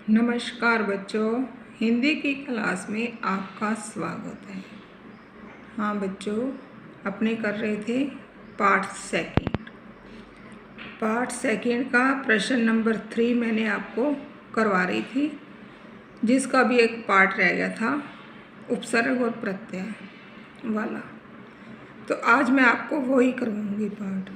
नमस्कार बच्चों, हिंदी की क्लास में आपका स्वागत है। हाँ बच्चों, अपने कर रहे थे पार्ट सेकंड का प्रश्न नंबर 3 मैंने आपको करवा रही थी, जिसका भी एक पार्ट रह गया था उपसर्ग और प्रत्यय वाला। तो आज मैं आपको वही करवाऊंगी पार्ट।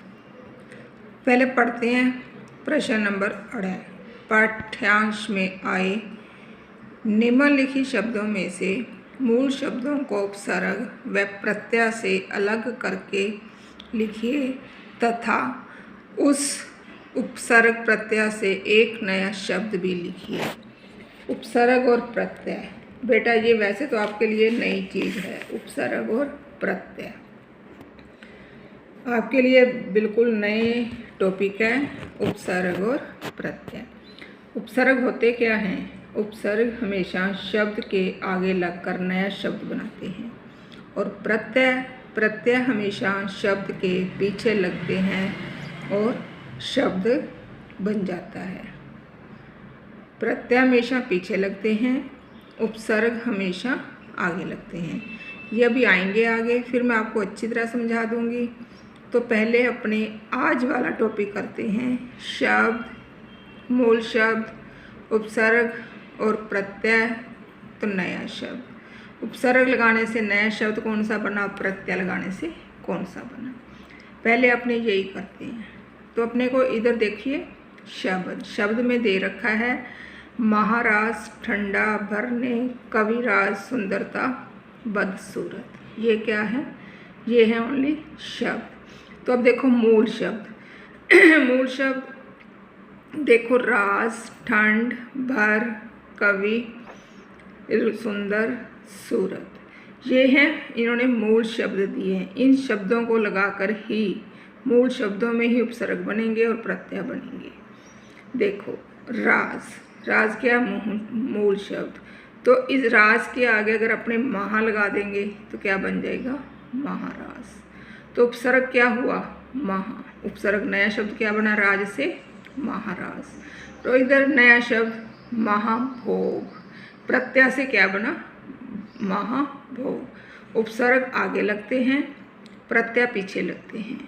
पहले पढ़ते हैं प्रश्न नंबर 2। पाठ्यांश में आए निम्नलिखित शब्दों में से मूल शब्दों को उपसर्ग व प्रत्यय से अलग करके लिखिए तथा उस उपसर्ग प्रत्यय से एक नया शब्द भी लिखिए। उपसर्ग और प्रत्यय बेटा, ये वैसे तो आपके लिए नई चीज़ है। उपसर्ग और प्रत्यय आपके लिए बिल्कुल नए टॉपिक है। उपसर्ग और प्रत्यय। उपसर्ग होते क्या हैं? उपसर्ग हमेशा शब्द के आगे लगकर नया शब्द बनाते हैं और प्रत्यय हमेशा शब्द के पीछे लगते हैं और शब्द बन जाता है। प्रत्यय हमेशा पीछे लगते हैं, उपसर्ग हमेशा आगे लगते हैं। ये अभी आएंगे आगे, फिर मैं आपको अच्छी तरह समझा दूंगी। तो पहले अपने आज वाला टॉपिक करते हैं। शब्द, मूल शब्द, उपसर्ग और प्रत्यय। तो नया शब्द, उपसर्ग लगाने से नया शब्द कौन सा बना, प्रत्यय लगाने से कौन सा बना। पहले अपने यही करते हैं। तो अपने को इधर देखिए, शब्द में दे रखा है महाराज, ठंडा, भरने, कविराज, सुंदरता, बदसूरत। ये क्या है? ये है ओनली शब्द। तो अब देखो मूल शब्द मूल शब्द देखो, राज, ठंड, भर, कवि, सुंदर, सूरत। ये हैं, इन्होंने मूल शब्द दिए हैं। इन शब्दों को लगाकर ही मूल शब्दों में ही उपसर्ग बनेंगे और प्रत्यय बनेंगे। देखो राज क्या? मूल शब्द। तो इस राज के आगे अगर अपने महा लगा देंगे तो क्या बन जाएगा? महाराज। तो उपसर्ग क्या हुआ? महा। उपसर्ग नया शब्द क्या बना? राज से महाराज। तो इधर नया शब्द महाभोग। प्रत्यय से क्या बना? महाभोग। उपसर्ग आगे लगते हैं, प्रत्यय पीछे लगते हैं।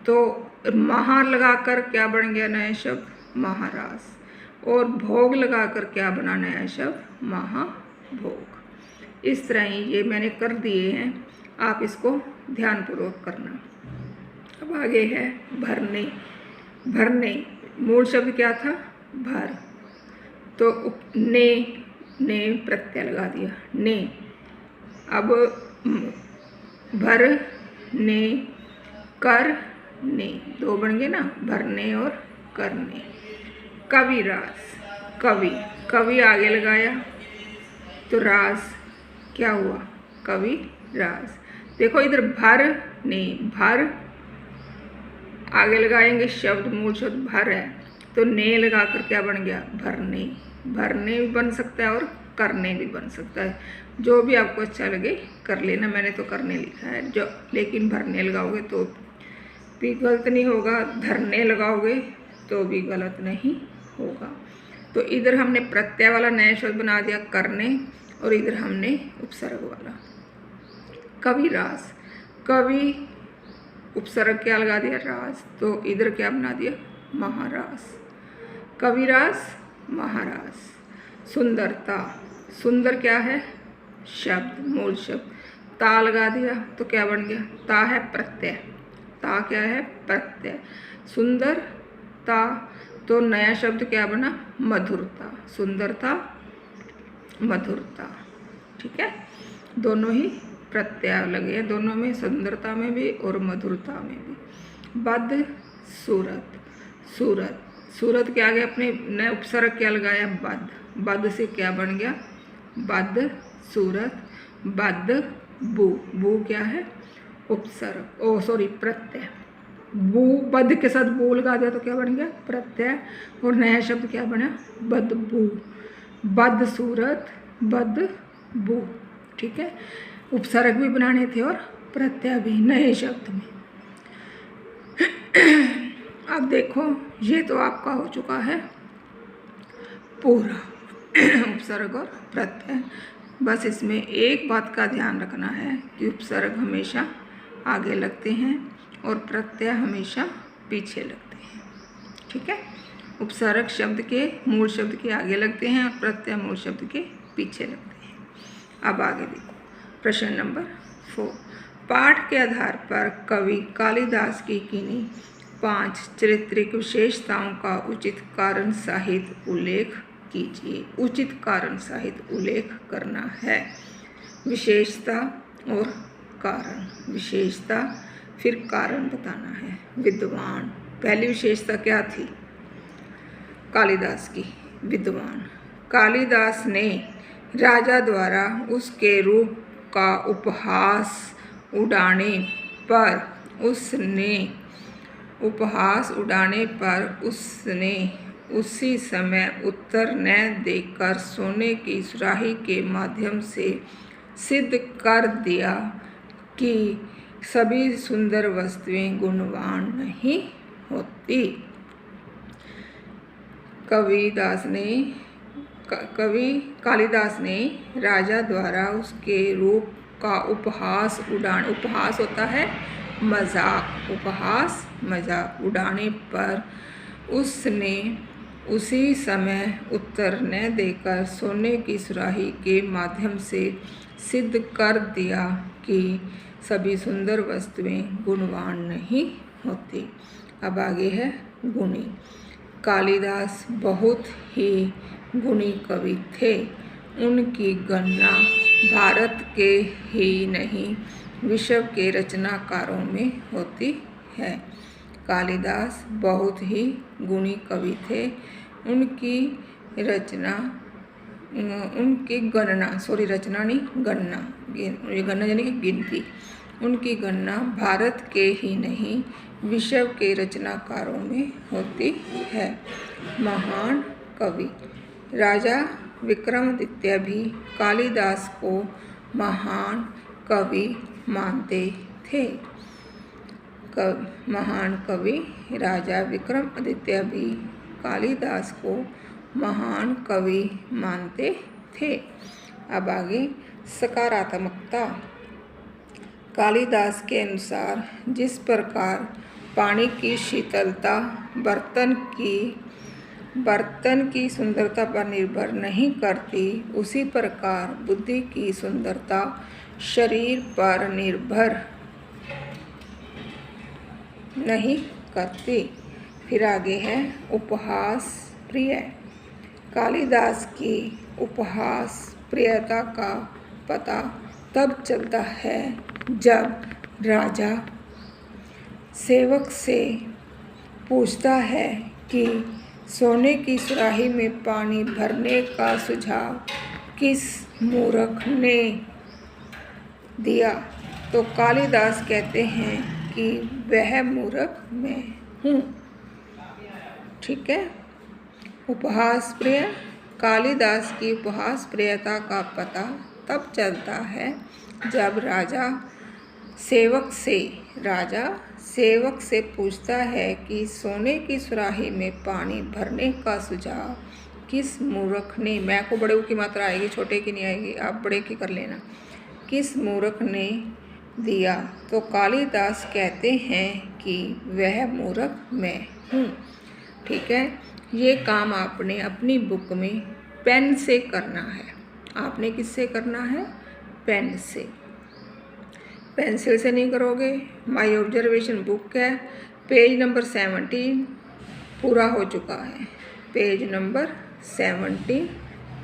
तो महा लगाकर क्या बन गया नया शब्द? महाराज। और भोग लगाकर क्या बना नया शब्द? महाभोग। इस तरह ही ये मैंने कर दिए हैं, आप इसको ध्यानपूर्वक करना। अब आगे है भरने। मूल शब्द क्या था? भर। तो ने प्रत्यय लगा दिया, ने। अब भर ने, कर ने, दो बन गए ना, भरने और करने। कविराज, कवि आगे लगाया तो राज क्या हुआ? कविराज। देखो इधर भर आगे लगाएंगे शब्द, मूल शब्द भर है, तो ने लगाकर क्या बन गया? भरने भी बन सकता है और करने भी बन सकता है। जो भी आपको अच्छा लगे कर लेना। मैंने तो करने लिखा है, जो लेकिन भरने लगाओगे तो भी गलत नहीं होगा, धरने लगाओगे तो भी गलत नहीं होगा। तो इधर हमने प्रत्यय वाला नया शब्द बना दिया करने, और इधर हमने उपसर्ग वाला कविराज। कवि उपसर्ग क्या लगा दिया? राज। तो इधर क्या बना दिया? महाराज। कविराज, महाराज। सुंदरता, सुंदर क्या है? शब्द, मूल शब्द। ता लगा दिया तो क्या बन गया? ता है प्रत्यय। ता क्या है? प्रत्यय। सुंदरता। तो नया शब्द क्या बना? मधुरता। सुंदरता, मधुरता। ठीक है, दोनों ही प्रत्यय लगे हैं, दोनों में, सुंदरता में भी और मधुरता में भी। सूरत के आगे अपने नए उपसर्ग क्या लगाया? बद से क्या बन गया? बद सूरत। बू क्या है? उपसर्ग, प्रत्यय। बद के साथ बू लगा दिया तो क्या बन गया? प्रत्यय। और नया शब्द क्या बना? बदबू। बद सूरत, बदबू। ठीक है, उपसर्ग भी बनाने थे और प्रत्यय भी नए शब्द में। अब देखो, ये तो आपका हो चुका है पूरा। उपसर्ग और प्रत्यय। बस इसमें एक बात का ध्यान रखना है कि उपसर्ग हमेशा आगे लगते हैं और प्रत्यय हमेशा पीछे लगते हैं। ठीक है, उपसर्ग शब्द के मूल शब्द के आगे लगते हैं और प्रत्यय मूल शब्द के पीछे लगते हैं। अब आगे देखो प्रश्न नंबर 4। पाठ के आधार पर कवि कालिदास की किन्हीं 5 चारित्रिक विशेषताओं का उचित कारण सहित उल्लेख कीजिए। उचित कारण सहित उल्लेख करना है। विशेषता और कारण। विशेषता फिर कारण बताना है। विद्वान, पहली विशेषता क्या थी कालिदास की? विद्वान। कालिदास ने राजा द्वारा उसके रूप का उपहास उड़ाने पर उसने उसी समय उत्तर न देकर सोने की सुराही के माध्यम से सिद्ध कर दिया कि सभी सुंदर वस्तुएं गुणवान नहीं होती। कवि कालिदास ने राजा द्वारा उसके रूप का उपहास होता है मजाक, उपहास मजाक उड़ाने पर उसने उसी समय उत्तर न देकर सोने की सुराही के माध्यम से सिद्ध कर दिया कि सभी सुंदर वस्तुएं गुणवान नहीं होती। अब आगे है गुणी। कालिदास बहुत ही गुणी कवि थे। उनकी गणना भारत के ही नहीं विश्व के रचनाकारों में होती है। कालिदास बहुत ही गुणी कवि थे। उनकी गणना यानी कि गिनती। उनकी गणना भारत के ही नहीं विश्व के रचनाकारों में होती है। महान कवि। राजा विक्रमादित्य भी कालिदास को महान कवि मानते थे। महान कवि राजा विक्रमादित्य भी कालिदास को महान कवि मानते थे। अब आगे सकारात्मकता। कालिदास के अनुसार जिस प्रकार पानी की शीतलता बर्तन की सुंदरता पर निर्भर नहीं करती, उसी प्रकार बुद्धि की सुंदरता शरीर पर निर्भर नहीं करती। फिर आगे है उपहास प्रिय। कालिदास की उपहास प्रियता का पता तब चलता है जब राजा सेवक से पूछता है कि सोने की सुराही में पानी भरने का सुझाव किस मूर्ख ने दिया, तो कालिदास कहते हैं कि वह मूर्ख मैं हूँ। ठीक है, उपहास प्रिय। कालिदास की उपहास प्रियता का पता तब चलता है जब राजा सेवक से पूछता है कि सोने की सुराही में पानी भरने का सुझाव किस मूर्ख ने, मैं को बड़े की मात्रा आएगी, छोटे की नहीं आएगी, आप बड़े की कर लेना, किस मूर्ख ने दिया, तो कालिदास कहते हैं कि वह मूर्ख मैं हूँ। ठीक है, ये काम आपने अपनी बुक में पेन से करना है। आपने किससे करना है? पेन से। पेंसिल से नहीं करोगे। माय ऑब्जर्वेशन बुक है, पेज नंबर 17 पूरा हो चुका है। पेज नंबर 17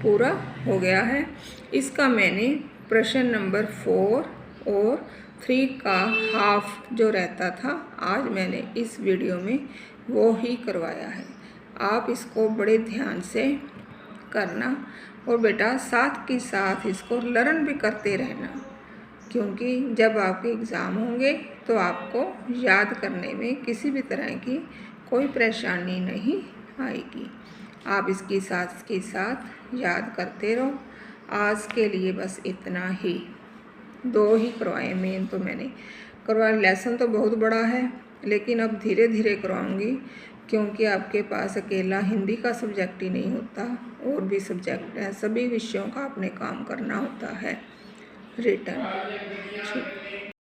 पूरा हो गया है। इसका मैंने प्रश्न नंबर 4 और 3 का हाफ जो रहता था, आज मैंने इस वीडियो में वो ही करवाया है। आप इसको बड़े ध्यान से करना और बेटा साथ के साथ इसको लर्न भी करते रहना, क्योंकि जब आपके एग्ज़ाम होंगे तो आपको याद करने में किसी भी तरह की कोई परेशानी नहीं आएगी। आप इसके साथ याद करते रहो। आज के लिए बस इतना ही, 2 ही करवाए, मेन तो मैंने करवाया। लेसन तो बहुत बड़ा है, लेकिन अब धीरे धीरे करवाऊंगी, क्योंकि आपके पास अकेला हिंदी का सब्जेक्ट ही नहीं होता, और भी सब्जेक्ट हैं, सभी विषयों का आपने काम करना होता है रिटर्न।